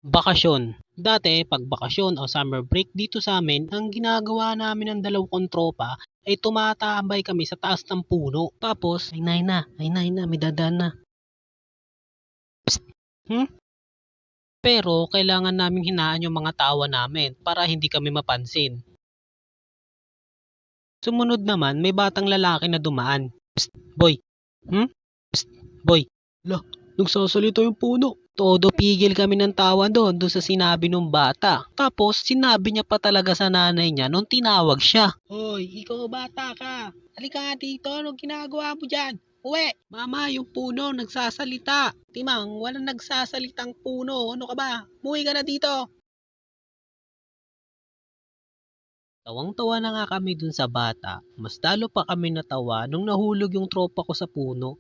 Bakasyon. Dati, pag bakasyon o summer break dito sa amin, ang ginagawa namin ng dalawang kong tropa ay tumatambay kami sa taas ng puno. Tapos, ay na, may dadaan na. Hmm? Pero kailangan naming hinaan yung mga tawa namin para hindi kami mapansin. Sumunod naman, may batang lalaki na dumaan. Psst, boy. Hmm? Psst, boy. Lah, nagsasalita yung puno. Todo pigil kami ng tawa doon sa sinabi ng bata. Tapos sinabi niya pa talaga sa nanay niya nung tinawag siya. Hoy, ikaw bata ka. Halika nga dito, anong ginagawa mo dyan? Uwe, mama, yung puno nagsasalita. Timang, walang nagsasalitang puno. Ano ka ba? Umuwi ka na dito. Tawang-tawa na nga kami dun sa bata. Mas lalo pa kami natawa nung nahulog yung tropa ko sa puno.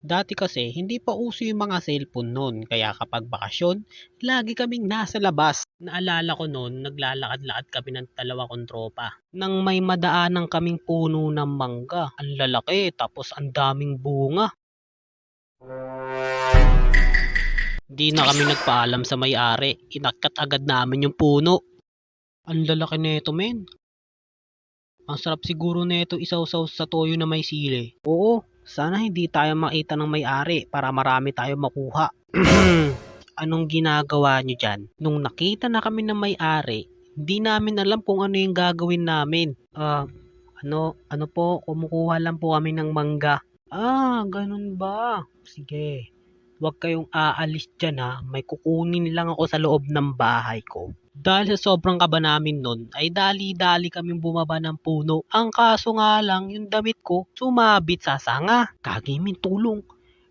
Dati kasi hindi pa uso yung mga cellphone noon, kaya kapag bakasyon, lagi kaming nasa labas. Naalala ko noon, naglalakad-lakad kami ng dalawa kong tropa. Nang may madaanan kaming puno ng mangga. Ang lalaki, tapos ang daming bunga. Di na kami nagpaalam sa may-ari. Inakyat agad namin yung puno. Ang lalaki neto, men. Ang sarap siguro neto isaw-saw sa toyo na may sili. Oo, sana hindi tayo makita ng may-ari para marami tayo makuha. Anong ginagawa nyo dyan? Nung nakita na kami ng may-ari, hindi namin alam kung ano yung gagawin namin. Ano po, kumukuha lang po kami ng mangga. Ganun ba? Sige, huwag kayong aalis dyan ha. May kukunin lang ako sa loob ng bahay ko. Dahil sa sobrang kaba namin nun, ay dali-dali kaming bumaba ng puno. Ang kaso nga lang, yung damit ko sumabit sa sanga. Kagimin tulong.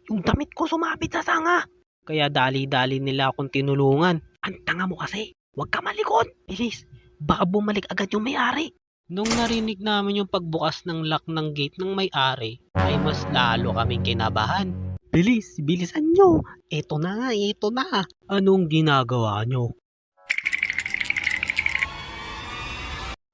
Yung damit ko sumabit sa sanga. Kaya dali-dali nila akong tinulungan. Ang tanga mo kasi. Huwag ka malikot. Bilis, baka bumalik agad yung may-ari. Nung narinig namin yung pagbukas ng lock ng gate ng may-ari, ay mas lalo kaming kinabahan. Bilis, bilisan nyo. Ito na. Anong ginagawa nyo?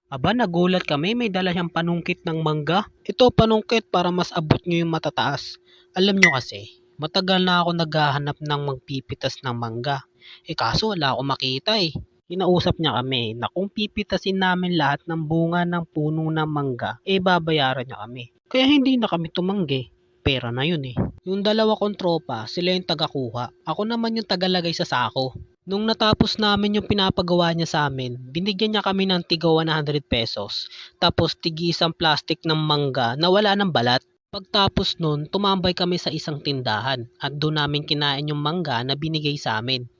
Aba, nagulat kami, may dala siyang panungkit ng mangga. Ito panungkit para mas abot nyo yung matataas. Alam nyo kasi, matagal na ako naghahanap ng magpipitas ng mangga. Kaso wala akong makita eh. Kinausap niya kami na kung pipitasin namin lahat ng bunga ng puno ng mangga, babayaran niya kami. Kaya hindi na kami tumanggi. Pera na yun eh. Yung dalawa kong tropa, sila yung tagakuha. Ako naman yung tagalagay sa sako. Nung natapos namin yung pinapagawa niya sa amin, binigyan niya kami ng tiga 100 pesos. Tapos tigi isang plastic ng mangga na wala ng balat. Pagtapos nun, tumambay kami sa isang tindahan at doon namin kinain yung mangga na binigay sa amin.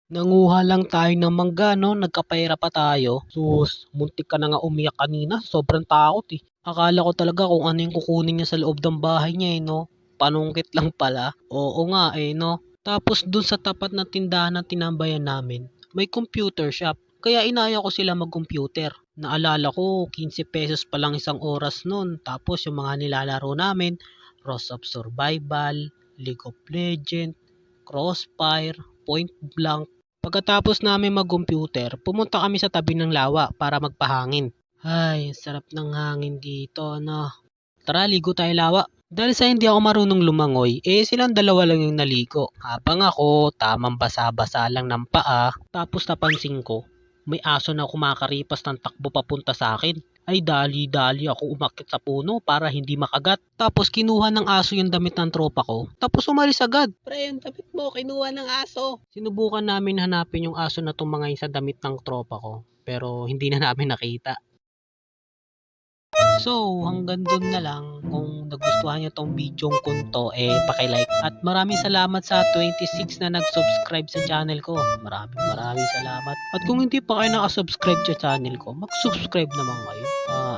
Nanguha lang tayo ng mangga, no? Nagkapera pa tayo. Sus, muntik ka na nga umiyak kanina. Sobrang takot eh. Akala ko talaga kung ano yung kukunin niya sa loob ng bahay niya eh, no? Panungkit lang pala. Oo nga eh, no? Tapos dun sa tapat na tindahan na tinambayan namin, may computer shop. Kaya inaya ko sila mag-computer. Naalala ko, 15 pesos pa lang isang oras nun. Tapos yung mga nilalaro namin, Rose of Survival, League of Legends, Crossfire, Point Blank. Pagkatapos namin mag-computer, pumunta kami sa tabi ng lawa para magpahangin. Ay, sarap ng hangin dito, no? Tara, ligo tayo lawa. Dahil sa hindi ako marunong lumangoy, silang dalawa lang yung naligo. Habang ako, tamang basa-basa lang ng paa. Tapos napansin ko, may aso na kumakaripas ng takbo papunta sa akin. Ay dali-dali ako umakyat sa puno para hindi makagat. Tapos kinuha ng aso yung damit ng tropa ko. Tapos umalis agad. Pre, yung damit mo, kinuha ng aso. Sinubukan namin hanapin yung aso na tumangay sa damit ng tropa ko. Pero hindi na namin nakita. So, hanggang dun na lang. Kung nagustuhan nyo tong video kong to, pakilike. At maraming salamat sa 26 na nag-subscribe sa channel ko. Maraming salamat. At kung hindi pa kayo nakasubscribe sa channel ko, mag-subscribe naman kayo.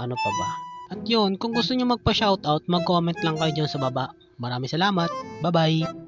Ano pa ba? At yun, kung gusto nyo magpa-shoutout, mag-comment lang kayo dyan sa baba. Maraming salamat. Bye-bye!